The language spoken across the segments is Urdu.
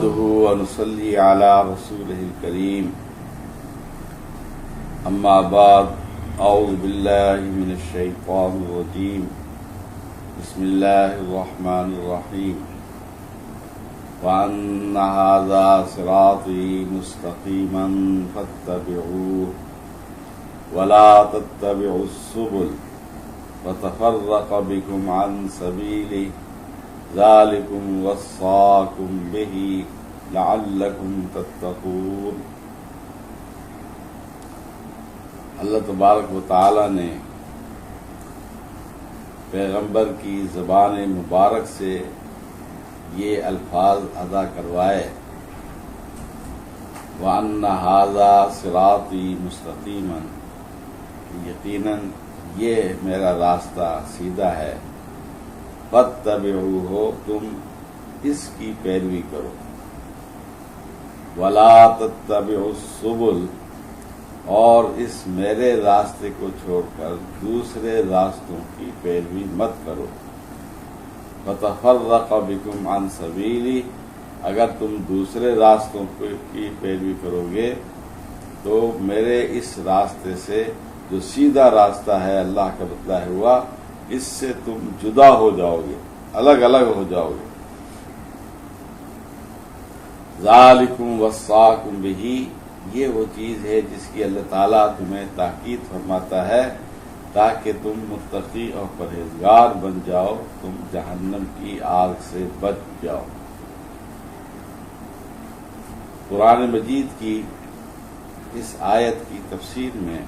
نحمده ونصلي على رسوله الكريم أما بعد أعوذ بالله من الشيطان الرجيم بسم الله الرحمن الرحيم وأن هذا صراطي مستقيما فاتبعوه ولا تتبعوا السبل فتفرق بكم عن سبيله ذلكم وصاكم به لعلكم تتقون۔ اللہ تبارک و تعالی نے پیغمبر کی زبان مبارک سے یہ الفاظ ادا کروائے، وَأَنَّ هَذَا صِرَاطِي مُسْتَقِيمًا، یقیناً یہ میرا راستہ سیدھا ہے، فَاتَّبِعُوهُ، تم اس کی پیروی کرو، وَلَا تَتَّبِعُوا السُّبُلَ، اور اس میرے راستے کو چھوڑ کر دوسرے راستوں کی پیروی مت کرو، فَتَفَرَّقَ بِكُمْ عَنْ سَبِيلِهِ، اگر تم دوسرے راستوں کی پیروی کرو گے تو میرے اس راستے سے جو سیدھا راستہ ہے اللہ کا بتلایا ہوا، اس سے تم جدا ہو جاؤ گے، الگ الگ ہو جاؤ گے۔ ذالکم وصاکم بہ، یہ وہ چیز ہے جس کی اللہ تعالیٰ تمہیں تاکید فرماتا ہے تاکہ تم متقی اور پرہیزگار بن جاؤ، تم جہنم کی آگ سے بچ جاؤ۔ قرآن مجید کی اس آیت کی تفسیر میں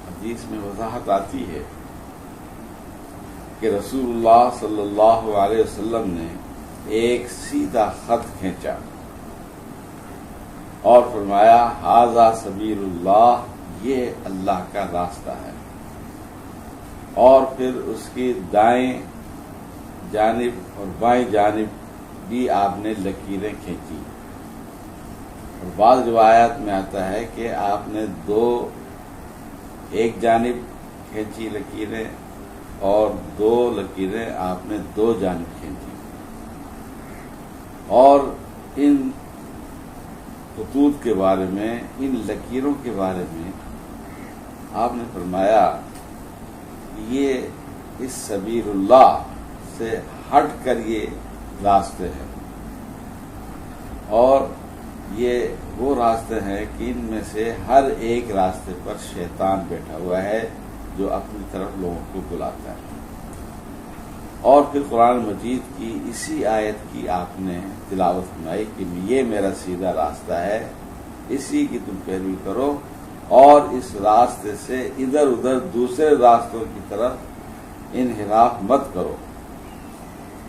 حدیث میں وضاحت آتی ہے کہ رسول اللہ صلی اللہ علیہ وسلم نے ایک سیدھا خط کھینچا اور فرمایا ھذا سبیل اللہ، یہ اللہ کا راستہ ہے، اور پھر اس کی دائیں جانب اور بائیں جانب بھی آپ نے لکیریں کھینچی، اور بعض روایات میں آتا ہے کہ آپ نے ایک جانب کھینچی لکیریں اور دو لکیریں آپ نے دو جانب کھینچی، اور ان خطوط کے بارے میں، ان لکیروں کے بارے میں آپ نے فرمایا یہ اس سبیل اللہ سے ہٹ کر یہ راستے ہیں، اور یہ وہ راستے ہیں کہ ان میں سے ہر ایک راستے پر شیطان بیٹھا ہوا ہے جو اپنی طرف لوگوں کو بلاتا ہے۔ اور پھر قرآن مجید کی اسی آیت کی آپ نے تلاوت فرمائی کہ یہ میرا سیدھا راستہ ہے، اسی کی تم پیروی کرو اور اس راستے سے ادھر ادھر دوسرے راستوں کی طرف انحراف مت کرو۔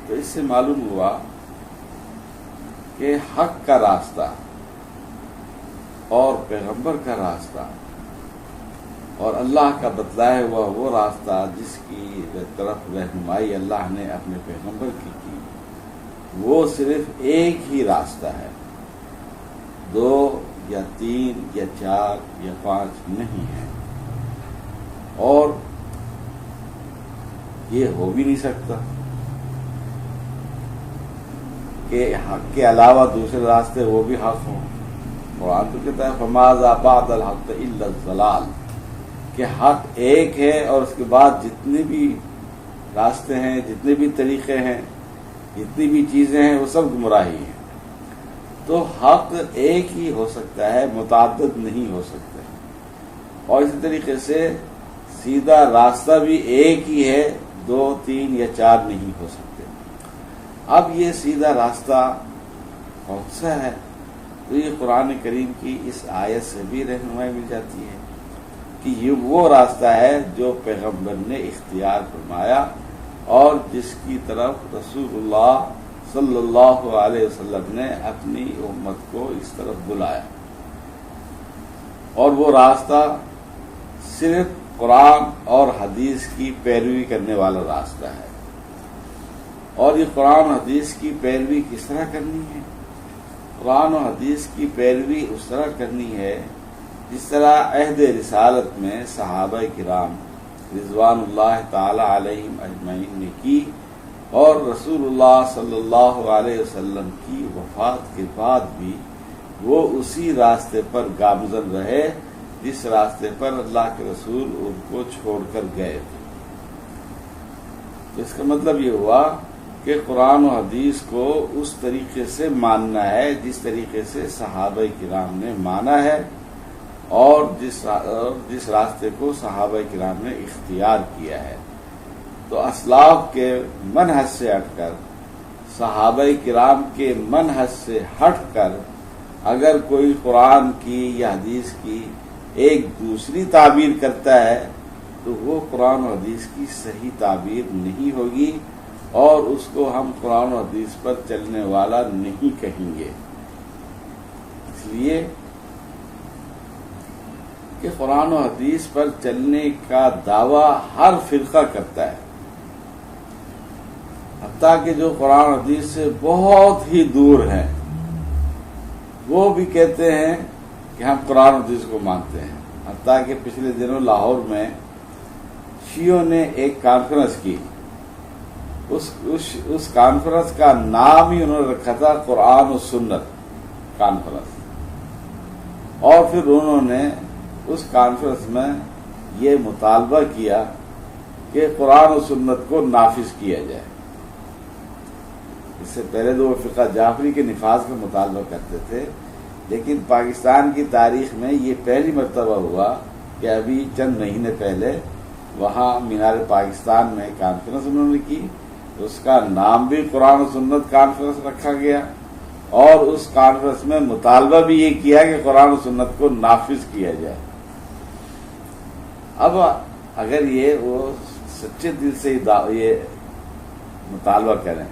تو اس سے معلوم ہوا کہ حق کا راستہ اور پیغمبر کا راستہ اور اللہ کا بتلایا ہوا وہ راستہ جس کی طرف رہنمائی اللہ نے اپنے پیغمبر کی وہ صرف ایک ہی راستہ ہے، دو یا تین یا چار یا پانچ نہیں ہے، اور یہ ہو بھی نہیں سکتا کہ حق کے علاوہ دوسرے راستے وہ بھی حق ہوں۔ قرآن تو کہتا ہے فَمَاذَا بَعْدَ الْحَقِّ إِلَّا الضَّلَالُ، کہ حق ایک ہے اور اس کے بعد جتنے بھی راستے ہیں، جتنے بھی طریقے ہیں، جتنی بھی چیزیں ہیں وہ سب گمراہی ہیں۔ تو حق ایک ہی ہو سکتا ہے، متعدد نہیں ہو سکتے، اور اسی طریقے سے سیدھا راستہ بھی ایک ہی ہے، دو تین یا چار نہیں ہو سکتے۔ اب یہ سیدھا راستہ کون سا ہے؟ تو یہ قرآن کریم کی اس آیت سے بھی رہنمائی مل جاتی ہے کہ یہ وہ راستہ ہے جو پیغمبر نے اختیار فرمایا اور جس کی طرف رسول اللہ صلی اللہ علیہ وسلم نے اپنی امت کو اس طرف بلایا، اور وہ راستہ صرف قرآن اور حدیث کی پیروی کرنے والا راستہ ہے۔ اور یہ قرآن و حدیث کی پیروی کس طرح کرنی ہے؟ قرآن و حدیث کی پیروی اس طرح کرنی ہے جس طرح عہد رسالت میں صحابہ کرام رضوان اللہ تعالی علیہم اجمعین نے کی، اور رسول اللہ صلی اللہ علیہ وسلم کی وفات کے بعد بھی وہ اسی راستے پر گامزن رہے جس راستے پر اللہ کے رسول ان کو چھوڑ کر گئے تھے۔ اس کا مطلب یہ ہوا کہ قرآن و حدیث کو اس طریقے سے ماننا ہے جس طریقے سے صحابہ کرام نے مانا ہے، اور جس راستے کو صحابہ کرام نے اختیار کیا ہے۔ تو اسلاف کے منہج سے ہٹ کر، صحابہ کرام کے منہج سے ہٹ کر اگر کوئی قرآن کی یا حدیث کی ایک دوسری تعبیر کرتا ہے تو وہ قرآن و حدیث کی صحیح تعبیر نہیں ہوگی، اور اس کو ہم قرآن و حدیث پر چلنے والا نہیں کہیں گے۔ اس لیے کہ قرآن و حدیث پر چلنے کا دعویٰ ہر فرقہ کرتا ہے، حتیٰ کہ جو قرآن و حدیث سے بہت ہی دور ہیں وہ بھی کہتے ہیں کہ ہم قرآن و حدیث کو مانتے ہیں۔ حتیٰ کہ پچھلے دنوں لاہور میں شیعوں نے ایک کانفرنس کی، اس کانفرنس کا نام ہی انہوں نے رکھا تھا قرآن و سنت کانفرنس، اور پھر انہوں نے اس کانفرنس میں یہ مطالبہ کیا کہ قرآن و سنت کو نافذ کیا جائے۔ اس سے پہلے تو وہ فقہ جعفری کے نفاذ کا مطالبہ کرتے تھے، لیکن پاکستان کی تاریخ میں یہ پہلی مرتبہ ہوا کہ ابھی چند مہینے پہلے وہاں مینار پاکستان میں کانفرنس انہوں نے کی، اس کا نام بھی قرآن و سنت کانفرنس رکھا گیا، اور اس کانفرنس میں مطالبہ بھی یہ کیا کہ قرآن و سنت کو نافذ کیا جائے۔ اب اگر یہ وہ سچے دل سے یہ مطالبہ کریں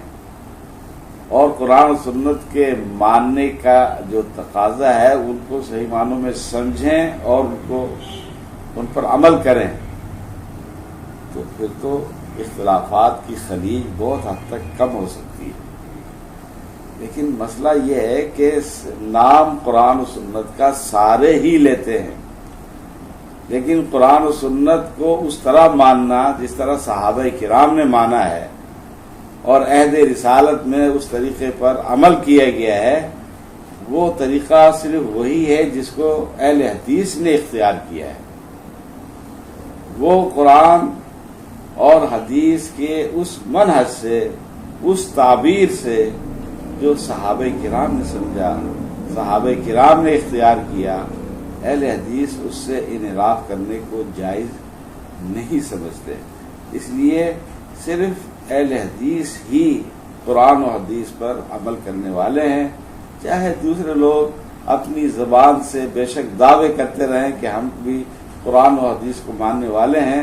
اور قرآن و سنت کے ماننے کا جو تقاضا ہے ان کو صحیح معنوں میں سمجھیں اور ان پر عمل کریں، تو پھر تو اختلافات کی خلیج بہت حد تک کم ہو سکتی ہے۔ لیکن مسئلہ یہ ہے کہ نام قرآن و سنت کا سارے ہی لیتے ہیں، لیکن قرآن و سنت کو اس طرح ماننا جس طرح صحابہ کرام نے مانا ہے اور عہد رسالت میں اس طریقے پر عمل کیا گیا ہے، وہ طریقہ صرف وہی ہے جس کو اہل حدیث نے اختیار کیا ہے۔ وہ قرآن اور حدیث کے اس منہج سے، اس تعبیر سے جو صحابہ کرام نے سمجھا، صحابہ کرام نے اختیار کیا، اہل حدیث اس سے انحراف کرنے کو جائز نہیں سمجھتے۔ اس لیے صرف اہل حدیث ہی قرآن و حدیث پر عمل کرنے والے ہیں، چاہے دوسرے لوگ اپنی زبان سے بے شک دعوے کرتے رہیں کہ ہم بھی قرآن و حدیث کو ماننے والے ہیں،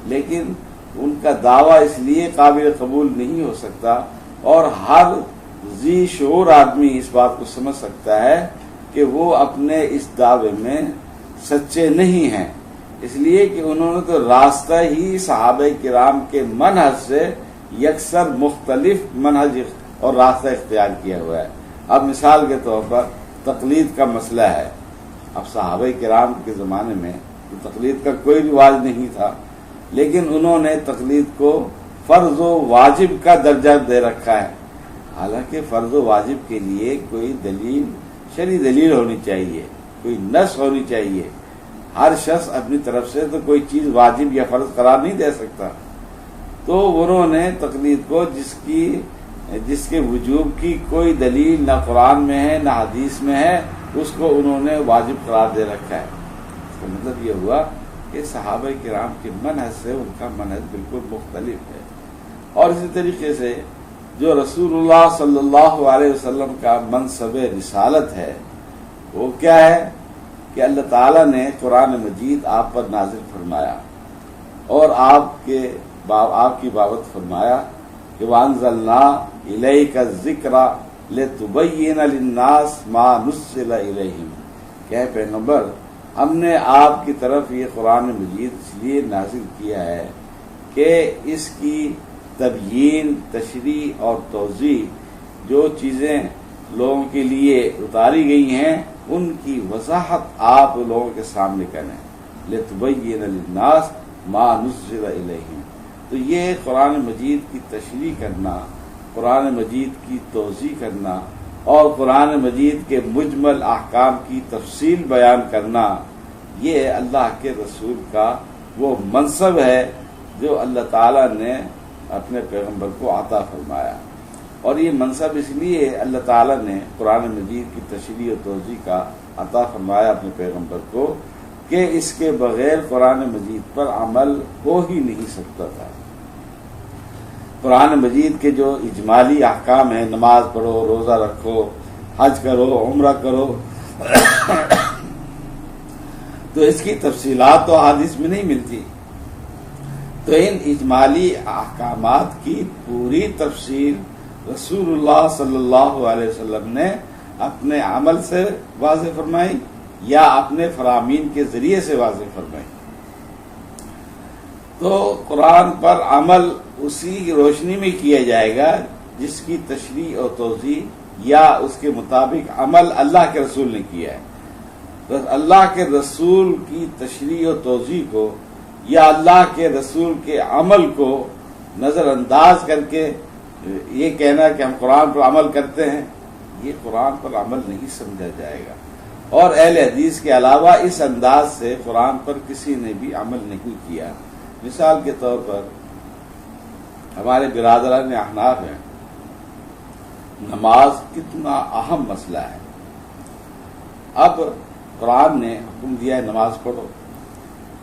لیکن ان کا دعویٰ اس لیے قابل قبول نہیں ہو سکتا، اور ہر ذی شعور آدمی اس بات کو سمجھ سکتا ہے کہ وہ اپنے اس دعوے میں سچے نہیں ہیں، اس لیے کہ انہوں نے تو راستہ ہی صحابہ کرام کے منہج سے یکسر مختلف منہج اور راستہ اختیار کیا ہوا ہے۔ اب مثال کے طور پر تقلید کا مسئلہ ہے، اب صحابہ کرام کے زمانے میں تقلید کا کوئی رواج نہیں تھا، لیکن انہوں نے تقلید کو فرض و واجب کا درجہ دے رکھا ہے، حالانکہ فرض و واجب کے لیے کوئی دلیل، شرعی دلیل ہونی چاہیے، کوئی نص ہونی چاہیے۔ ہر شخص اپنی طرف سے تو کوئی چیز واجب یا فرض قرار نہیں دے سکتا، تو انہوں نے تقلید کو جس کے وجوب کی کوئی دلیل نہ قرآن میں ہے نہ حدیث میں ہے، اس کو انہوں نے واجب قرار دے رکھا ہے۔ اس کا مطلب یہ ہوا کہ صحابہ کرام کے منہج سے ان کا منہج بالکل مختلف ہے۔ اور اسی طریقے سے جو رسول اللہ صلی اللہ علیہ وسلم کا منصب رسالت ہے وہ کیا ہے کہ اللہ تعالیٰ نے قرآن مجید آپ پر نازل فرمایا اور آپ کی بابت فرمایا کہ وَأَنزَلْنَا إِلَيْكَ الذِّكْرَ لِتُبَيِّنَ لِلنَّاسِ مَا نُزِّلَ إِلَيْهِمْ، کہ پیغمبر ہم نے آپ کی طرف یہ قرآن مجید اس لیے نازل کیا ہے کہ اس کی تبیین، تشریح اور توضیح، جو چیزیں لوگوں کے لیے اتاری گئی ہیں ان کی وضاحت آپ لوگوں کے سامنے کریں، لِتُبَيِّنَ لِلنَّاسِ مَا نُزِّلَ إِلَيْهِمْ، تو یہ قرآن مجید کی تشریح کرنا، قرآن مجید کی توضیح کرنا اور قرآن مجید کے مجمل احکام کی تفصیل بیان کرنا، یہ اللہ کے رسول کا وہ منصب ہے جو اللہ تعالیٰ نے اپنے پیغمبر کو عطا فرمایا۔ اور یہ منصب اس لیے اللہ تعالیٰ نے قرآن مجید کی تشریح و توضیح کا عطا فرمایا اپنے پیغمبر کو کہ اس کے بغیر قرآن مجید پر عمل ہو ہی نہیں سکتا تھا۔ قرآن مجید کے جو اجمالی احکام ہیں، نماز پڑھو، روزہ رکھو، حج کرو، عمرہ کرو، تو اس کی تفصیلات تو احادیث میں نہیں ملتی۔ تو ان اجمالی احکامات کی پوری تفصیل رسول اللہ صلی اللہ علیہ وسلم نے اپنے عمل سے واضح فرمائی یا اپنے فرامین کے ذریعے سے واضح فرمائی۔ تو قرآن پر عمل اسی روشنی میں کیا جائے گا جس کی تشریح اور توضیح یا اس کے مطابق عمل اللہ کے رسول نے کیا ہے۔ اللہ کے رسول کی تشریح و توضیح کو یا اللہ کے رسول کے عمل کو نظر انداز کر کے یہ کہنا کہ ہم قرآن پر عمل کرتے ہیں، یہ قرآن پر عمل نہیں سمجھا جائے گا۔ اور اہل حدیث کے علاوہ اس انداز سے قرآن پر کسی نے بھی عمل نہیں کیا۔ مثال کے طور پر ہمارے برادران احناف ہیں، نماز کتنا اہم مسئلہ ہے۔ اب قرآن نے حکم دیا ہے نماز پڑھو،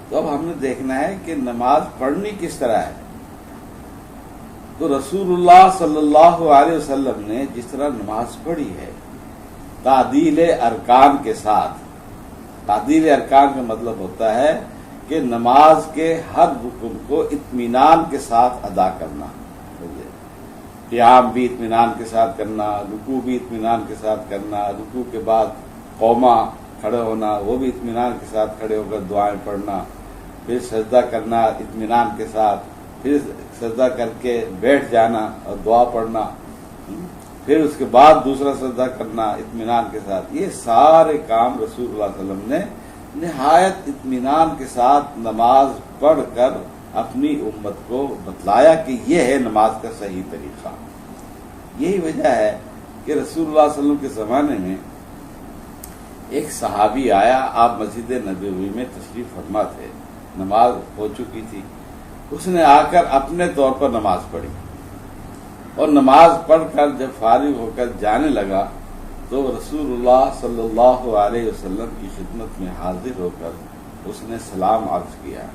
تو اب ہم نے دیکھنا ہے کہ نماز پڑھنی کس طرح ہے۔ تو رسول اللہ صلی اللہ علیہ وسلم نے جس طرح نماز پڑھی ہے تعدیل ارکان کے ساتھ، تعدیل ارکان کا مطلب ہوتا ہے کہ نماز کے ہر رکن کو اطمینان کے ساتھ ادا کرنا، قیام بھی اطمینان کے ساتھ کرنا، رکوع بھی اطمینان کے ساتھ کرنا، رکوع کے بعد قوما کھڑے ہونا، وہ بھی اطمینان کے ساتھ کھڑے ہو کر دعائیں پڑھنا، پھر سجدہ کرنا اطمینان کے ساتھ، پھر سجدہ کر کے بیٹھ جانا اور دعا پڑھنا، پھر اس کے بعد دوسرا سجدہ کرنا اطمینان کے ساتھ۔ یہ سارے کام رسول اللہ صلی اللہ علیہ وسلم نے نہایت اطمینان کے ساتھ نماز پڑھ کر اپنی امت کو بتلایا کہ یہ ہے نماز کا صحیح طریقہ۔ یہی وجہ ہے کہ رسول اللہ صلی اللہ علیہ وسلم کے زمانے میں ایک صحابی آیا، آپ مسجد نبوی میں تشریف فرما تھے، نماز ہو چکی تھی، اس نے آ کر اپنے طور پر نماز پڑھی اور نماز پڑھ کر جب فارغ ہو کر جانے لگا تو رسول اللہ صلی اللہ علیہ وسلم کی خدمت میں حاضر ہو کر اس نے سلام عرض کیا۔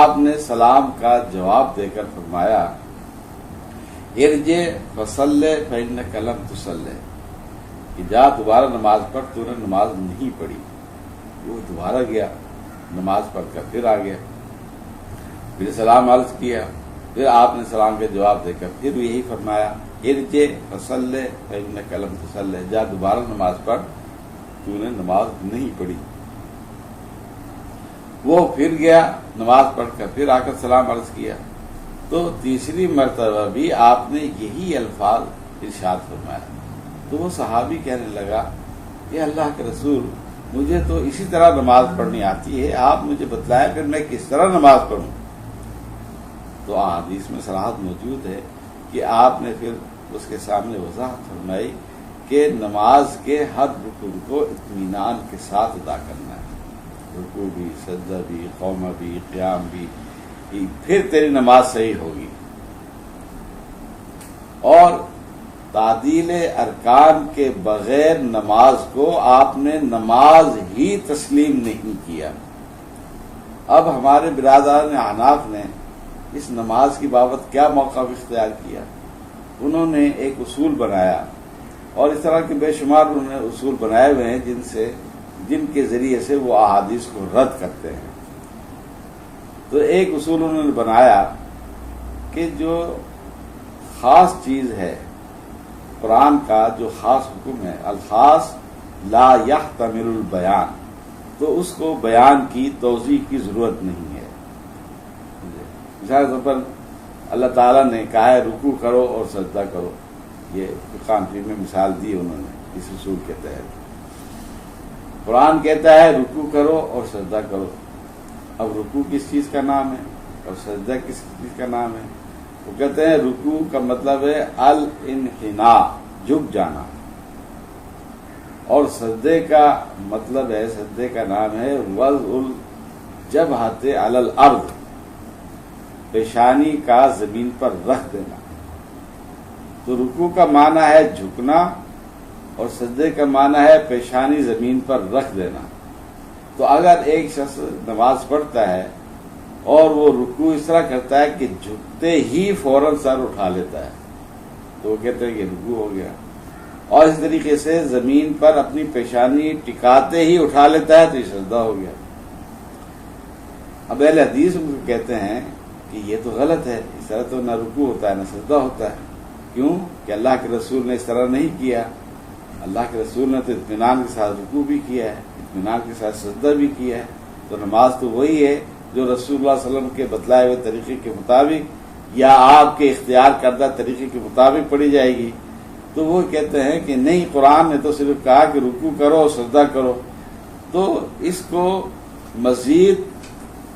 آپ نے سلام کا جواب دے کر فرمایا، ارجع فصلی فإنک لم تصلی، کہ جا دوبارہ نماز پڑھ، تو نے نماز نہیں پڑھی۔ وہ دوبارہ گیا، نماز پڑھ کر پھر آ گیا، پھر سلام عرض کیا، پھر آپ نے سلام کا جواب دے کر پھر یہی فرمایا، ارجع فصلی فإنک لم تصلی، جا دوبارہ نماز پڑھ، تو نے نماز نہیں پڑھی۔ وہ پھر گیا، نماز پڑھ کر پھر آ کر سلام عرض کیا، تو تیسری مرتبہ بھی آپ نے یہی الفاظ ارشاد فرمایا۔ تو وہ صحابی کہنے لگا کہ اللہ کے رسول، مجھے تو اسی طرح نماز پڑھنی آتی ہے، آپ مجھے بتلایا کہ میں کس طرح نماز پڑھوں۔ تو احادیث میں صراحت موجود ہے کہ آپ نے پھر اس کے سامنے وضاحت فرمائی کہ نماز کے ہر رکن کو اطمینان کے ساتھ ادا کرنا ہے، رکوع بھی، سجدہ بھی، قومہ بھی، قیام بھی، پھر تیری نماز صحیح ہوگی۔ اور تعدیل ارکان کے بغیر نماز کو آپ نے نماز ہی تسلیم نہیں کیا۔ اب ہمارے برادران احناف نے اس نماز کی بابت کیا موقف اختیار کیا؟ انہوں نے ایک اصول بنایا، اور اس طرح کے بے شمار انہوں نے اصول بنائے ہوئے ہیں جن کے ذریعے سے وہ احادیث کو رد کرتے ہیں۔ تو ایک اصول انہوں نے بنایا کہ جو خاص چیز ہے، قرآن کا جو خاص حکم ہے، الخاص لا یحتمل البیان، تو اس کو بیان کی توضیح کی ضرورت نہیں ہے۔ مثال کے طور پر اللہ تعالیٰ نے کہا ہے رکوع کرو اور سجدہ کرو، یہ قرآن میں مثال دی انہوں نے اس اصول کے تحت۔ قرآن کہتا ہے رکوع کرو اور سجدہ کرو، اب رکوع کس چیز کا نام ہے؟ اور سجدہ کس چیز کا نام ہے؟ وہ کہتے ہیں رکوع کا مطلب ہے الانحناء، جھک جانا، اور سجدے کا مطلب ہے، سجدے کا نام ہے وضع الجبہۃ علی الارض، پیشانی کا زمین پر رکھ دینا۔ تو رکوع کا معنی ہے جھکنا اور سجدے کا معنی ہے پیشانی زمین پر رکھ دینا۔ تو اگر ایک شخص نماز پڑھتا ہے اور وہ رکوع اس طرح کرتا ہے کہ جھکتے ہی فوراً سر اٹھا لیتا ہے تو وہ کہتے ہیں کہ رکوع ہو گیا، اور اس طریقے سے زمین پر اپنی پیشانی ٹکاتے ہی اٹھا لیتا ہے تو یہ سجدہ ہو گیا۔ اب اہل حدیث ان کو کہتے ہیں کہ یہ تو غلط ہے، اس طرح تو نہ رکوع ہوتا ہے نہ سجدہ ہوتا ہے۔ کیوں کہ اللہ کے رسول نے اس طرح نہیں کیا، اللہ کے رسول نے تو اطمینان کے ساتھ رکوع بھی کیا ہے، اطمینان کے ساتھ سجدہ بھی کیا ہے۔ تو نماز تو وہی ہے جو رسول اللہ صلی اللہ علیہ وسلم کے بتلائے ہوئے طریقے کے مطابق یا آپ کے اختیار کردہ طریقے کے مطابق پڑھی جائے گی۔ تو وہ کہتے ہیں کہ نہیں، قرآن نے تو صرف کہا کہ رکوع کرو اور سجدہ کرو، تو اس کو مزید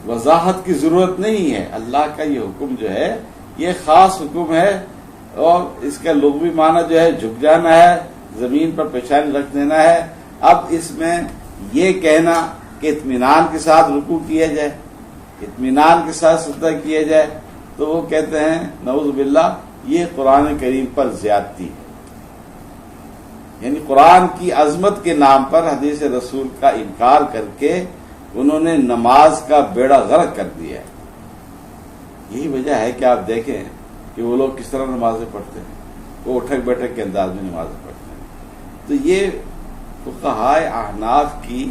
وضاحت کی ضرورت نہیں ہے۔ اللہ کا یہ حکم جو ہے یہ خاص حکم ہے، اور اس کا لغوی معنی جو ہے جھک جانا ہے، زمین پر پیشانی رکھ دینا ہے۔ اب اس میں یہ کہنا کہ اطمینان کے ساتھ رکوع کیا جائے، اطمینان کے ساتھ سجدہ کیا جائے، تو وہ کہتے ہیں نعوذ باللہ یہ قرآن کریم پر زیادتی ہے۔ یعنی قرآن کی عظمت کے نام پر حدیث رسول کا انکار کر کے انہوں نے نماز کا بیڑا غرق کر دیا ہے۔ یہی وجہ ہے کہ آپ دیکھیں کہ وہ لوگ کس طرح نمازیں پڑھتے ہیں، وہ اٹھک بیٹھک کے انداز میں نمازیں پڑھتے ہیں۔ تو یہ فقہائے احناف کی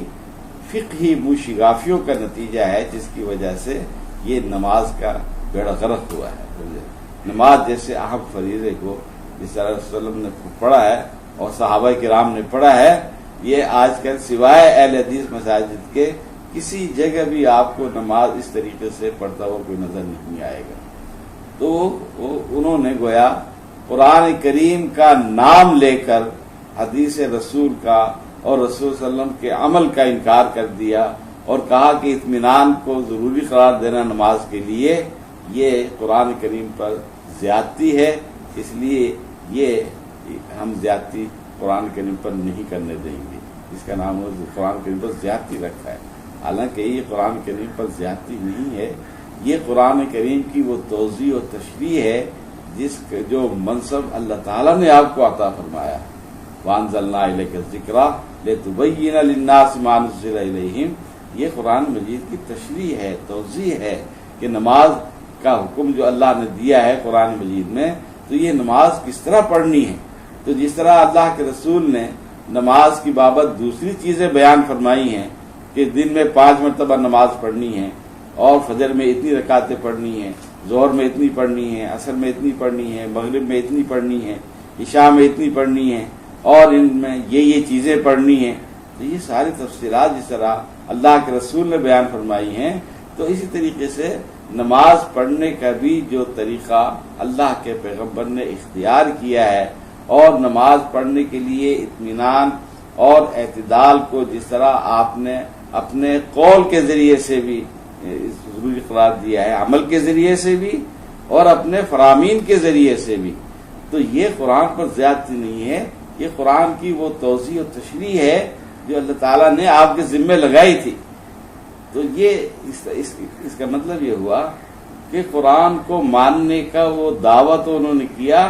فقہی موشگافیوں کا نتیجہ ہے، جس کی وجہ سے یہ نماز کا بیڑا غرق ہوا ہے۔ نماز جیسے اہم فریضے کو جس طرح رسول اللہ نے پڑھا ہے اور صحابہ کرام نے پڑھا ہے، یہ آج کل سوائے اہل حدیث مساجد کے کسی جگہ بھی آپ کو نماز اس طریقے سے پڑھتا ہوا کوئی نظر نہیں آئے گا۔ تو انہوں نے گویا قرآن کریم کا نام لے کر حدیث رسول کا اور رسول صلی اللہ علیہ وسلم کے عمل کا انکار کر دیا، اور کہا کہ اطمینان کو ضروری قرار دینا نماز کے لیے یہ قرآن کریم پر زیادتی ہے، اس لیے یہ ہم زیادتی قرآن کریم پر نہیں کرنے دیں گے۔ اس کا نام قرآن کریم پر زیادتی رکھا ہے، حالانکہ یہ قرآن کریم پر زیادتی نہیں ہے، یہ قرآن کریم کی وہ توضیح و تشریح ہے جو منصب اللہ تعالیٰ نے آپ کو عطا فرمایا ہے۔ وَأَنزَلْنَا إِلَيْكَ الذِّكْرَ لِتُبَيِّنَ لِلنَّاسِ مَا نُزِّلَ إِلَيْهِمْ۔ یہ قرآن مجید کی تشریح ہے، توضیح ہے کہ نماز کا حکم جو اللہ نے دیا ہے قرآن مجید میں، تو یہ نماز کس طرح پڑھنی ہے۔ تو جس طرح اللہ کے رسول نے نماز کی بابت دوسری چیزیں بیان فرمائی ہیں کہ دن میں 5 مرتبہ نماز پڑھنی ہے، اور فجر میں اتنی رکعتیں پڑھنی ہیں، ظہر میں اتنی پڑھنی ہے، عصر میں اتنی پڑھنی ہے، مغرب میں اتنی پڑھنی ہے، عشاء میں اتنی پڑھنی ہے، اور ان میں یہ چیزیں پڑھنی ہیں۔ تو یہ ساری تفصیلات جس طرح اللہ کے رسول نے بیان فرمائی ہیں، تو اسی طریقے سے نماز پڑھنے کا بھی جو طریقہ اللہ کے پیغمبر نے اختیار کیا ہے، اور نماز پڑھنے کے لیے اطمینان اور اعتدال کو جس طرح آپ نے اپنے قول کے ذریعے سے بھی ضروری قرار دیا ہے، عمل کے ذریعے سے بھی اور اپنے فرامین کے ذریعے سے بھی، تو یہ قرآن پر زیادتی نہیں ہے، یہ قرآن کی وہ توضیح و تشریح ہے جو اللہ تعالیٰ نے آپ کے ذمہ لگائی تھی۔ تو یہ اس کا مطلب یہ ہوا کہ قرآن کو ماننے کا وہ دعویٰ تو انہوں نے کیا،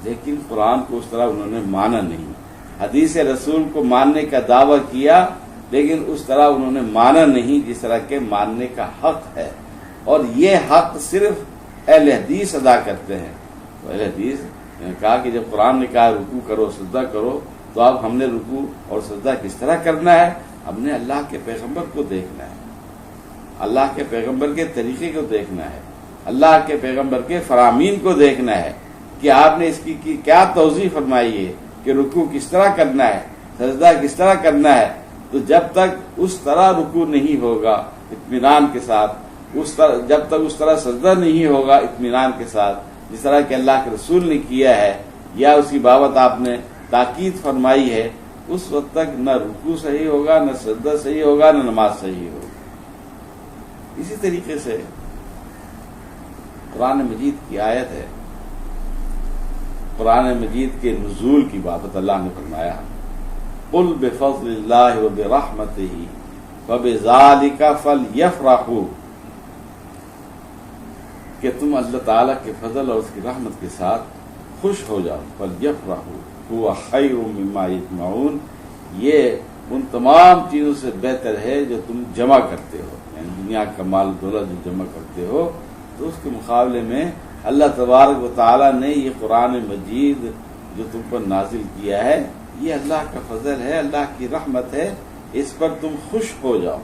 لیکن قرآن کو اس طرح انہوں نے مانا نہیں۔ حدیث رسول کو ماننے کا دعویٰ کیا، لیکن اس طرح انہوں نے مانا نہیں جس طرح کے ماننے کا حق ہے، اور یہ حق صرف اہل حدیث ادا کرتے ہیں۔ تو اہل حدیث نے کہا کہ جب قرآن نے کہا رکوع کرو سجدہ کرو، تو اب ہم نے رکوع اور سجدہ کس طرح کرنا ہے؟ ہم نے اللہ کے پیغمبر کو دیکھنا ہے، اللہ کے پیغمبر کے طریقے کو دیکھنا ہے، اللہ کے پیغمبر کے فرامین کو دیکھنا ہے کہ آپ نے اس کی کیا توضیح فرمائی ہے کہ رکوع کس طرح کرنا ہے، سجدہ کس طرح کرنا ہے۔ تو جب تک اس طرح رکوع نہیں ہوگا اطمینان کے ساتھ، جب تک اس طرح سجدہ نہیں ہوگا اطمینان کے ساتھ جس طرح کہ اللہ کے رسول نے کیا ہے یا اس کی بابت آپ نے تاکید فرمائی ہے، اس وقت تک نہ رکوع صحیح ہوگا، نہ سجدہ صحیح ہوگا، نہ نماز صحیح ہوگی۔ اسی طریقے سے قرآن مجید کی آیت ہے، قرآن مجید کے نزول کی بابت اللہ نے فرمایا قل بفضل اللہ وبرحمتہ فبذالک فلیفرحوا، کہ تم اللہ تعالیٰ کے فضل اور اس کی رحمت کے ساتھ خوش ہو جاؤ، فلیفرحوا هو خیر مما یجمعون، یہ ان تمام چیزوں سے بہتر ہے جو تم جمع کرتے ہو، یعنی دنیا کا مال دولت جو جمع کرتے ہو، تو اس کے مقابلے میں اللہ تبارک و تعالیٰ نے یہ قرآن مجید جو تم پر نازل کیا ہے، یہ اللہ کا فضل ہے، اللہ کی رحمت ہے، اس پر تم خوش ہو جاؤ۔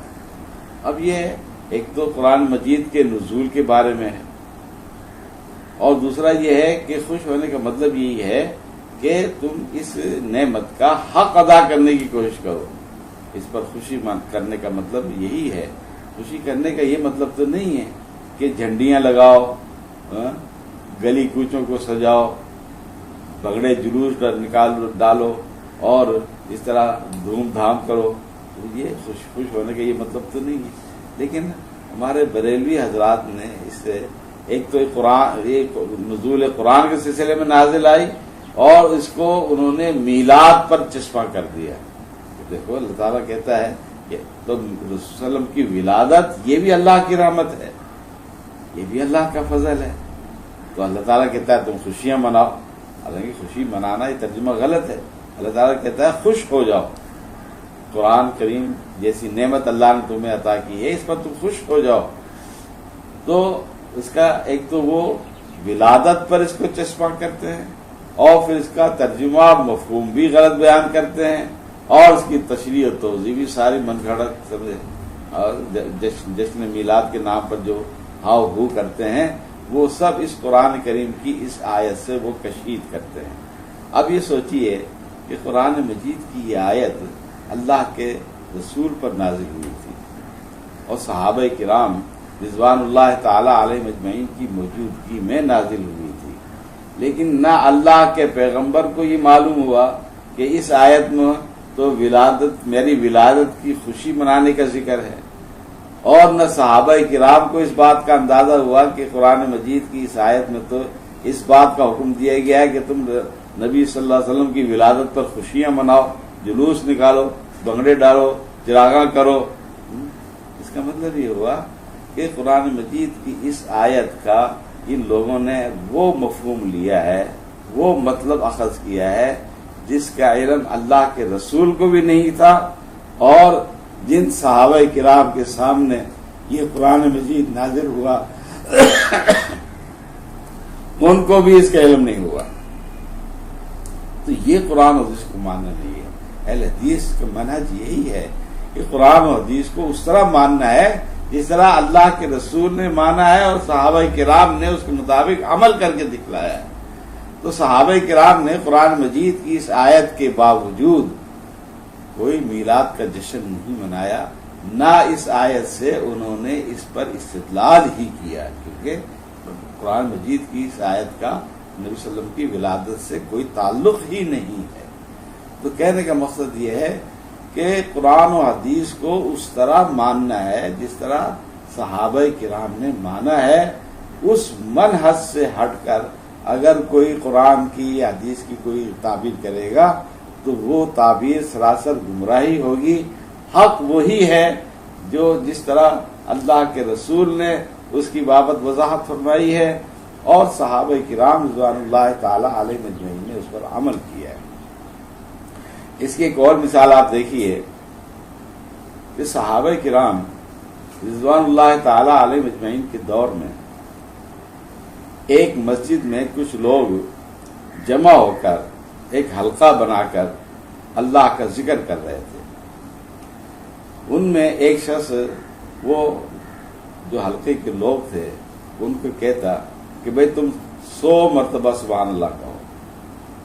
اب یہ ایک تو قرآن مجید کے نزول کے بارے میں ہے، اور دوسرا یہ ہے کہ خوش ہونے کا مطلب یہی ہے کہ تم اس نعمت کا حق ادا کرنے کی کوشش کرو۔ اس پر خوشی کرنے کا مطلب یہی ہے، خوشی کرنے کا یہ مطلب تو نہیں ہے کہ جھنڈیاں لگاؤ، گلی کوچوں کو سجاؤ، بگڑے جلوس پر ڈالو اور اس طرح دھوم دھام کرو، یہ خوش ہونے کا یہ مطلب تو نہیں ہے۔ لیکن ہمارے بریلوی حضرات نے اس سے ایک تو یہ نزول قرآن کے سلسلے میں نازل آئی، اور اس کو انہوں نے میلاد پر چشمہ کر دیا۔ دیکھو اللہ تعالیٰ کہتا ہے کہ تو رسول صلی اللہ علیہ وسلم کی ولادت یہ بھی اللہ کی رحمت ہے، یہ بھی اللہ کا فضل ہے، تو اللہ تعالیٰ کہتا ہے تم خوشیاں مناؤ، حالانکہ خوشی منانا یہ ترجمہ غلط ہے۔ اللہ تعالیٰ کہتا ہے خوش ہو جاؤ، قرآن کریم جیسی نعمت اللہ نے تمہیں عطا کی ہے، اس پر تم خوش ہو جاؤ۔ تو اس کا ایک تو وہ ولادت پر اس کو چشمہ کرتے ہیں، اور پھر اس کا ترجمہ مفہوم بھی غلط بیان کرتے ہیں، اور اس کی تشریح و توضیح بھی ساری من گھڑت سمجھے، اور جشن میلاد کے نام پر جو ہاؤ ہو کرتے ہیں وہ سب اس قرآن کریم کی اس آیت سے وہ کشید کرتے ہیں۔ اب یہ سوچئے کہ قرآن مجید کی یہ آیت اللہ کے رسول پر نازل ہوئی تھی، اور صحابہ کرام رضوان اللہ تعالی علیہ مجمعین کی موجودگی میں نازل ہوئی تھی، لیکن نہ اللہ کے پیغمبر کو یہ معلوم ہوا کہ اس آیت میں تو میری ولادت کی خوشی منانے کا ذکر ہے، اور نہ صحابہ کرام کو اس بات کا اندازہ ہوا کہ قرآن مجید کی اس آیت میں تو اس بات کا حکم دیا گیا ہے کہ تم نبی صلی اللہ علیہ وسلم کی ولادت پر خوشیاں مناؤ، جلوس نکالو، بھنگڑے ڈالو، چراغاں کرو۔ اس کا مطلب یہ ہوا کہ قرآن مجید کی اس آیت کا ان لوگوں نے وہ مفہوم لیا ہے، وہ مطلب اخذ کیا ہے جس کا علم اللہ کے رسول کو بھی نہیں تھا، اور جن صحابہ کرام کے سامنے یہ قرآن مجید نازل ہوا ان کو بھی اس کا علم نہیں ہوا۔ تو یہ قرآن اور حدیث کو ماننا نہیں ہے۔ اہل حدیث کا منہج یہی ہے کہ قرآن اور حدیث کو اس طرح ماننا ہے جس طرح اللہ کے رسول نے مانا ہے اور صحابہ کرام نے اس کے مطابق عمل کر کے دکھلایا ہے۔ تو صحابہ کرام نے قرآن مجید کی اس آیت کے باوجود کوئی میلاد کا جشن نہیں منایا، نہ اس آیت سے انہوں نے اس پر استدلال ہی کیا، کیونکہ قرآن مجید کی اس آیت کا نبی صلی اللہ علیہ وسلم کی ولادت سے کوئی تعلق ہی نہیں ہے۔ تو کہنے کا مقصد یہ ہے کہ قرآن و حدیث کو اس طرح ماننا ہے جس طرح صحابہ کرام نے مانا ہے، اس منہج سے ہٹ کر اگر کوئی قرآن کی یا حدیث کی کوئی تعبیر کرے گا تو وہ تعبیر سراسر گمراہی ہوگی۔ حق وہی ہے جو جس طرح اللہ کے رسول نے اس کی بابت وضاحت فرمائی ہے، اور صحابہ کرام رضوان اللہ تعالی علیہ مجمعین نے اس پر عمل کیا ہے۔ اس کی ایک اور مثال آپ دیکھیے کہ صحابہ کرام رضوان اللہ تعالی علیہ مجمعین کے دور میں ایک مسجد میں کچھ لوگ جمع ہو کر ایک حلقہ بنا کر اللہ کا ذکر کر رہے تھے۔ ان میں ایک شخص وہ جو حلقے کے لوگ تھے ان کو کہتا کہ بھئی تم 100 مرتبہ سبحان اللہ کہو۔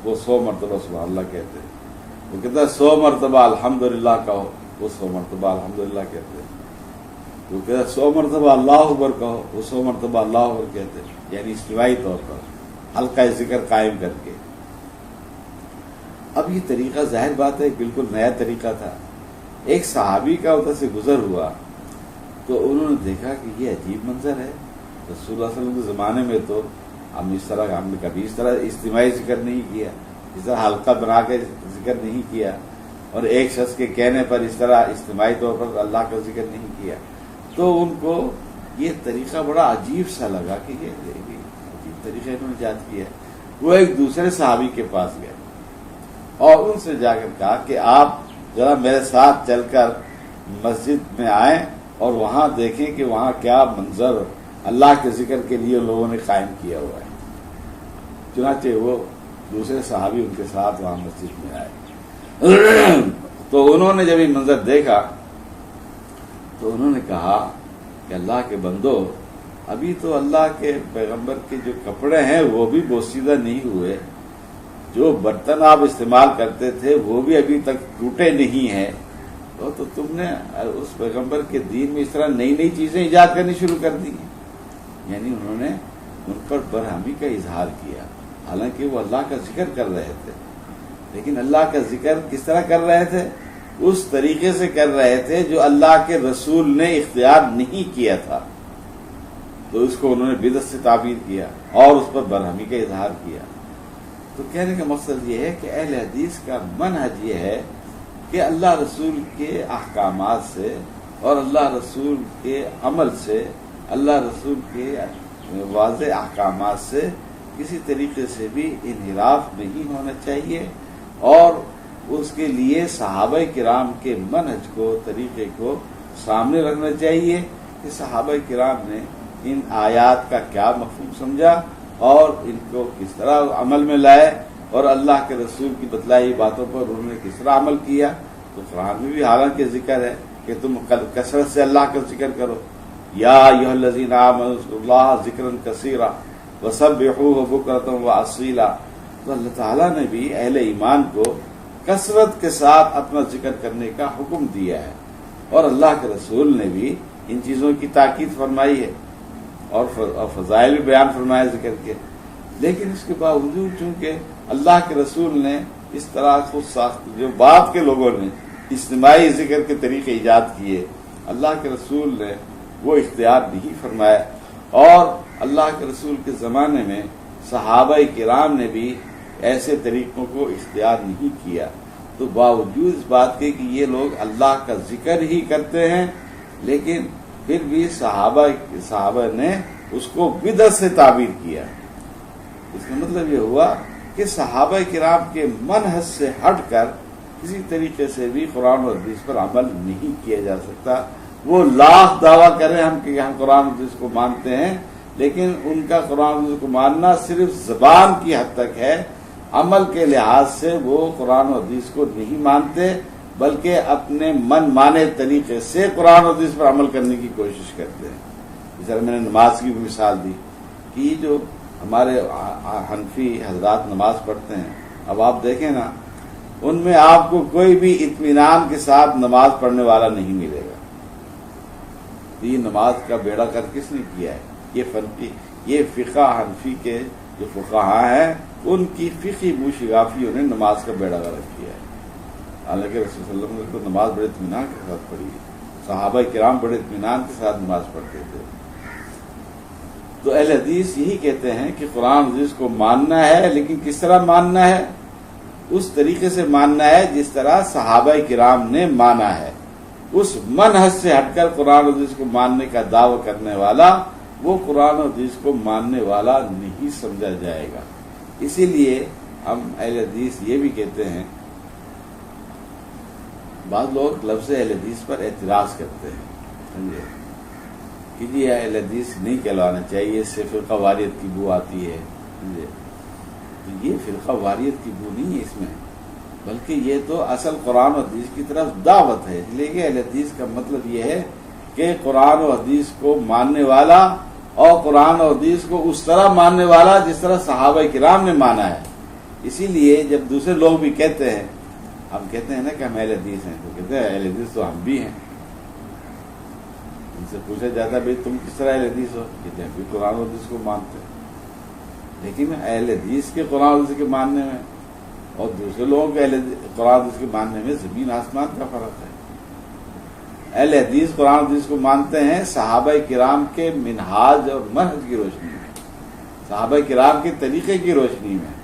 وہ 100 مرتبہ سبحان اللہ کہتے، وہ کہتا 100 مرتبہ الحمدللہ کہو، وہ 100 مرتبہ الحمدللہ کہتے، وہ کہتا 100 مرتبہ اللہ اکبر کہو، وہ 100 مرتبہ اللہ اکبر کہتے، یعنی اجتماعی طور پر حلقہ ذکر قائم کر کے۔ اب یہ طریقہ ظاہر بات ہے بالکل نیا طریقہ تھا۔ ایک صحابی کا ادھر سے گزر ہوا تو انہوں نے دیکھا کہ یہ عجیب منظر ہے رسول اللہ صلی اللہ علیہ وسلم کے زمانے میں تو ہم نے کبھی اس طرح اجتماعی ذکر نہیں کیا، اس طرح حلقہ بنا کے ذکر نہیں کیا، اور ایک شخص کے کہنے پر اس طرح اجتماعی طور پر اللہ کا ذکر نہیں کیا. تو ان کو یہ طریقہ بڑا عجیب سا لگا کہ یہ عجیب طریقہ انہوں نے ایجاد کیا. وہ ایک دوسرے صحابی کے پاس گئے اور ان سے جا کر کہا کہ آپ ذرا میرے ساتھ چل کر مسجد میں آئیں اور وہاں دیکھیں کہ وہاں کیا منظر اللہ کے ذکر کے لیے لوگوں نے قائم کیا ہوا ہے. چنانچہ وہ دوسرے صحابی ان کے ساتھ وہاں مسجد میں آئے تو انہوں نے جب یہ منظر دیکھا تو انہوں نے کہا کہ اللہ کے بندو، ابھی تو اللہ کے پیغمبر کے جو کپڑے ہیں وہ بھی بوسیدہ نہیں ہوئے، جو برتن آپ استعمال کرتے تھے وہ بھی ابھی تک ٹوٹے نہیں ہیں، تو تم نے اس پیغمبر کے دین میں اس طرح نئی نئی چیزیں ایجاد کرنی شروع کر دی ہیں. یعنی انہوں نے ان پر برہمی کا اظہار کیا، حالانکہ وہ اللہ کا ذکر کر رہے تھے، لیکن اللہ کا ذکر کس طرح کر رہے تھے؟ اس طریقے سے کر رہے تھے جو اللہ کے رسول نے اختیار نہیں کیا تھا. تو اس کو انہوں نے بدعت سے تعبیر کیا اور اس پر برہمی کا اظہار کیا. تو کہنے کا مقصد یہ ہے کہ اہل حدیث کا منہج یہ ہے کہ اللہ رسول کے احکامات سے اور اللہ رسول کے عمل سے، اللہ رسول کے واضح احکامات سے کسی طریقے سے بھی انحراف نہیں ہونا چاہیے، اور اس کے لیے صحابہ کرام کے منہج کو، طریقے کو سامنے رکھنا چاہیے کہ صحابہ کرام نے ان آیات کا کیا مفہوم سمجھا اور ان کو کس طرح عمل میں لائے، اور اللہ کے رسول کی بتلائی باتوں پر انہوں نے کس طرح عمل کیا. تو قرآن میں بھی حالانکہ ذکر ہے کہ تم کثرت سے اللہ کا ذکر کرو، یا ایھا الذین آمنوا اذکروا اللہ ذکرا کثیرا وسبحوہ بکرۃ واصیلا. تو اللہ تعالیٰ نے بھی اہل ایمان کو کثرت کے ساتھ اپنا ذکر کرنے کا حکم دیا ہے، اور اللہ کے رسول نے بھی ان چیزوں کی تاکید فرمائی ہے اور فضائل بھی بیان فرمایا ذکر کے. لیکن اس کے باوجود چونکہ اللہ کے رسول نے اس طرح خود ساخت، جو بعد کے لوگوں نے اجتماعی ذکر کے طریقے ایجاد کیے، اللہ کے رسول نے وہ اختیار نہیں فرمایا، اور اللہ کے رسول کے زمانے میں صحابہ کرام نے بھی ایسے طریقوں کو اختیار نہیں کیا. تو باوجود اس بات کے کہ یہ لوگ اللہ کا ذکر ہی کرتے ہیں، لیکن پھر بھی صحابہ نے اس کو بدعت سے تعبیر کیا. اس کا مطلب یہ ہوا کہ صحابہ کرام کے منہج سے ہٹ کر کسی طریقے سے بھی قرآن و حدیث پر عمل نہیں کیا جا سکتا. وہ لاکھ دعویٰ کریں ہم کہ ہم قرآن و حدیث کو مانتے ہیں، لیکن ان کا قرآن و حدیث کو ماننا صرف زبان کی حد تک ہے. عمل کے لحاظ سے وہ قرآن و حدیث کو نہیں مانتے، بلکہ اپنے من مانے طریقے سے قرآن و حدیث پر عمل کرنے کی کوشش کرتے ہیں. اس طرح میں نے نماز کی بھی مثال دی کہ یہ جو ہمارے حنفی حضرات نماز پڑھتے ہیں، اب آپ دیکھیں نا، ان میں آپ کو کوئی بھی اطمینان کے ساتھ نماز پڑھنے والا نہیں ملے گا. یہ نماز کا بیڑا کر کس نے کیا ہے؟ یہ فقہ حنفی کے جو فقہاء ہیں ان کی فقہی بوشگافیوں نے نماز کا بیڑا غرق کیا ہے. حالانکہ رسول صلی اللہ علیہ وسلم نے تو نماز بڑے اطمینان کے ساتھ پڑھی ہے، صحابہ کرام بڑے اطمینان کے ساتھ نماز پڑھتے تھے. تو اہل حدیث یہی کہتے ہیں کہ قرآن حدیث کو ماننا ہے، لیکن کس طرح ماننا ہے؟ اس طریقے سے ماننا ہے جس طرح صحابہ کرام نے مانا ہے. اس منہج سے ہٹ کر قرآن حدیث کو ماننے کا دعویٰ کرنے والا وہ قرآن حدیث کو ماننے والا نہیں سمجھا جائے گا. اسی لیے ہم اہل حدیث یہ بھی کہتے ہیں، بعض لوگ لفظ اہل حدیث پر اعتراض کرتے ہیں، سمجھے کہ یہ اہل حدیث نہیں کہلانا چاہیے، اس سے فرقہ واریت کی بو آتی ہے. سمجھے یہ فرقہ واریت کی بو نہیں ہے اس میں، بلکہ یہ تو اصل قرآن و حدیث کی طرف دعوت ہے. اس لیے کہ اہل حدیث کا مطلب یہ ہے کہ قرآن و حدیث کو ماننے والا اور قرآن و حدیث کو اس طرح ماننے والا جس طرح صحابہ کرام نے مانا ہے. اسی لیے جب دوسرے لوگ بھی کہتے ہیں، ہم کہتے ہیں نا کہ ہم اہل حدیث ہیں، تو کہتے ہیں اہل حدیث تو ہم بھی ہیں. ان سے پوچھا جاتا ہے بھائی تم کس طرح اہل حدیث ہو؟ کہتے ہیں بھی قرآن و حدیث کو مانتے ہیں. لیکن اہل حدیث کے قرآن و حدیث کے ماننے میں اور دوسرے لوگوں کے قرآن و حدیث کے ماننے میں زمین آسمان کا فرق ہے. اہل حدیث قرآن حدیث کو مانتے ہیں صحابہ کرام کے منہاج اور منہج کی روشنی میں، صحابہ کرام کے طریقے کی روشنی میں،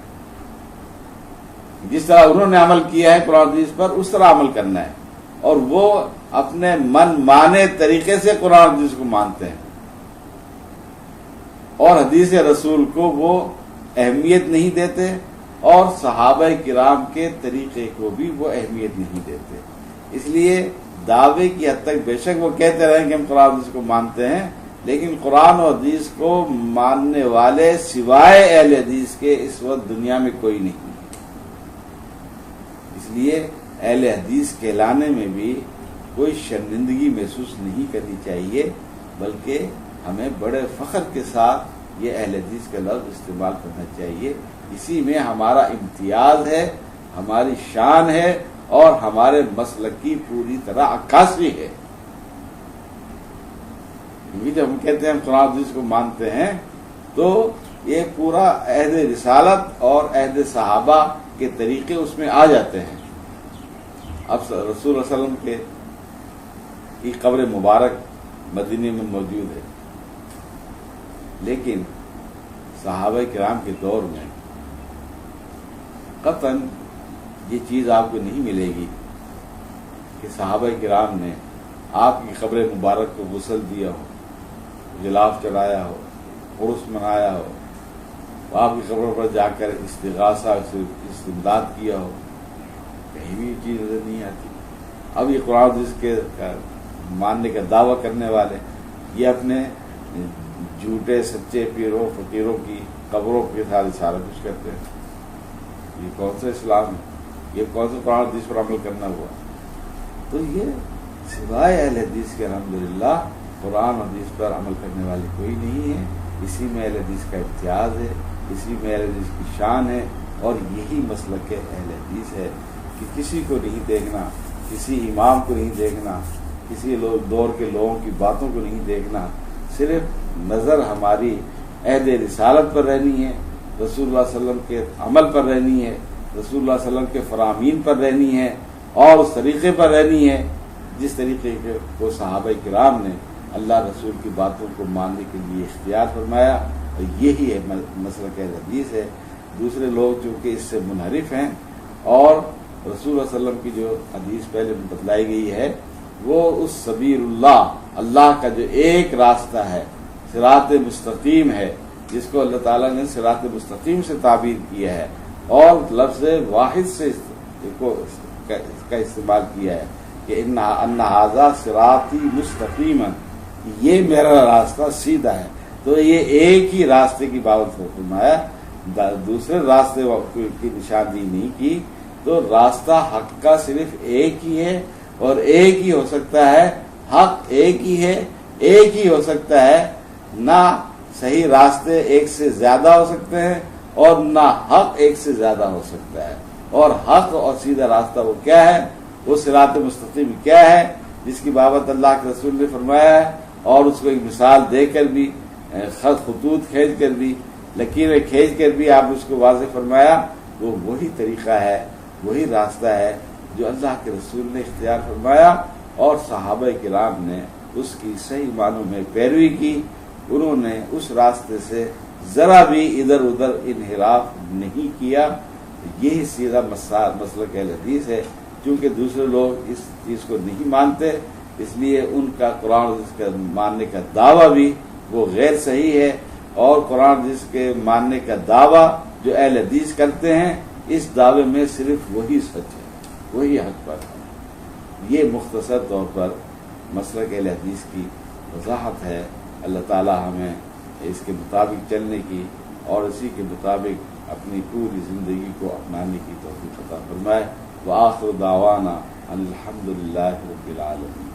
جس طرح انہوں نے عمل کیا ہے قرآن حدیث پر اس طرح عمل کرنا ہے، اور وہ اپنے من مانے طریقے سے قرآن حدیث کو مانتے ہیں، اور حدیث رسول کو وہ اہمیت نہیں دیتے، اور صحابہ کرام کے طریقے کو بھی وہ اہمیت نہیں دیتے۔ اس لیے دعوے کی حد تک بے شک وہ کہتے رہیں کہ ہم قرآن حدیث کو مانتے ہیں، لیکن قرآن و حدیث کو ماننے والے سوائے اہل حدیث کے اس وقت دنیا میں کوئی نہیں ہے۔ اس لیے اہل حدیث کہلانے میں بھی کوئی شرمندگی محسوس نہیں کرنی چاہیے، بلکہ ہمیں بڑے فخر کے ساتھ یہ اہل حدیث کا لفظ استعمال کرنا چاہیے۔ اسی میں ہمارا امتیاز ہے، ہماری شان ہے، اور ہمارے مسلک کی پوری طرح عکاسی ہے۔ کیونکہ جب ہم کہتے ہیں ہم قرآن حدیث کو مانتے ہیں تو یہ پورا عہد رسالت اور عہد صحابہ کے طریقے اس میں آ جاتے ہیں۔ اب رسول اللہ صلی اللہ علیہ وسلم کی قبر مبارک مدینے میں موجود ہے، لیکن صحابہ کرام کے دور میں قطعاً یہ چیز آپ کو نہیں ملے گی کہ صحابہ کرام نے آپ کی قبر مبارک کو غسل دیا ہو، غلاف چڑھایا ہو، عرس منایا ہو، آپ کی قبر پر جا کر استغاثہ استمداد کیا ہو، کہیں بھی یہ چیز نظر نہیں آتی۔ اب یہ قرآن حدیث کے ماننے کا دعویٰ کرنے والے یہ اپنے جھوٹے سچے پیروں فقیروں کی قبروں کے ساتھ سارا کچھ کرتے ہیں۔ یہ کون سا اسلام ہے؟ یہ کون سا قرآن حدیث پر عمل کرنا ہوا؟ تو یہ سوائے اہل حدیث کے الحمدللہ قرآن حدیث پر عمل کرنے والے کوئی نہیں ہے۔ اسی میں اہل حدیث کا امتیاز ہے، اسی میں اہل حدیث کی شان ہے، اور یہی مسلک اہل حدیث ہے کہ کسی کو نہیں دیکھنا، کسی امام کو نہیں دیکھنا، کسی دور کے لوگوں کی باتوں کو نہیں دیکھنا، صرف نظر ہماری عہد رسالت پر رہنی ہے، رسول اللہ صلی اللہ علیہ وسلم کے عمل پر رہنی ہے، رسول اللہ صلی اللہ علیہ وسلم کے فرامین پر رہنی ہے، اور اس طریقے پر رہنی ہے جس طریقے کو صحابہ کرام نے اللہ رسول کی باتوں کو ماننے کے لیے اختیار فرمایا، اور یہی ہے مسلک اہل حدیث ہے۔ دوسرے لوگ جو کہ اس سے منحرف ہیں، اور رسول اللہ صلی اللہ علیہ وسلم کی جو حدیث پہلے بتلائی گئی ہے وہ اس سبیل اللہ کا جو ایک راستہ ہے، صراط مستقیم ہے، جس کو اللہ تعالیٰ نے صراط مستقیم سے تعبیر کیا ہے، اور لفظ واحد سے کا استعمال کیا ہے کہ ان ھذا صراطی مستقیما، یہ میرا راستہ سیدھا ہے۔ تو یہ ایک ہی راستے کی بابت فرمایا، دوسرے راستے کی نشاندہی نہیں کی۔ تو راستہ حق کا صرف ایک ہی ہے، اور ایک ہی ہو سکتا ہے، حق ایک ہی ہے، ایک ہی ہو سکتا ہے، نہ صحیح راستے ایک سے زیادہ ہو سکتے ہیں اور نہ حق ایک سے زیادہ ہو سکتا ہے۔ اور حق اور سیدھا راستہ وہ کیا ہے؟ وہ صراط مستقیم کیا ہے جس کی بابت اللہ کے رسول نے فرمایا ہے، اور اس کو ایک مثال دے کر بھی، خطوط کھینچ کر بھی، لکیریں کھینچ کر بھی آپ اس کو واضح فرمایا۔ وہ وہی طریقہ ہے، وہی راستہ ہے جو اللہ کے رسول نے اختیار فرمایا، اور صحابہ کرام نے اس کی صحیح معنوں میں پیروی کی۔ انہوں نے اس راستے سے ذرا بھی ادھر ادھر انحراف نہیں کیا۔ یہی سیدھا مسلک اہل حدیث ہے۔ چونکہ دوسرے لوگ اس چیز کو نہیں مانتے، اس لیے ان کا قرآن حدیث کا ماننے کا دعویٰ بھی وہ غیر صحیح ہے، اور قرآن حدیث کے ماننے کا دعویٰ جو اہل حدیث کرتے ہیں، اس دعوے میں صرف وہی سچ ہے، وہی حق پر ہے۔ یہ مختصر طور پر مسلک اہل حدیث کی وضاحت ہے۔ اللہ تعالی ہمیں اس کے مطابق چلنے کی اور اسی کے مطابق اپنی پوری زندگی کو اپنانے کی توفیق عطا فرمائے۔ وآخر دعوانا الحمد للہ رب العالمین۔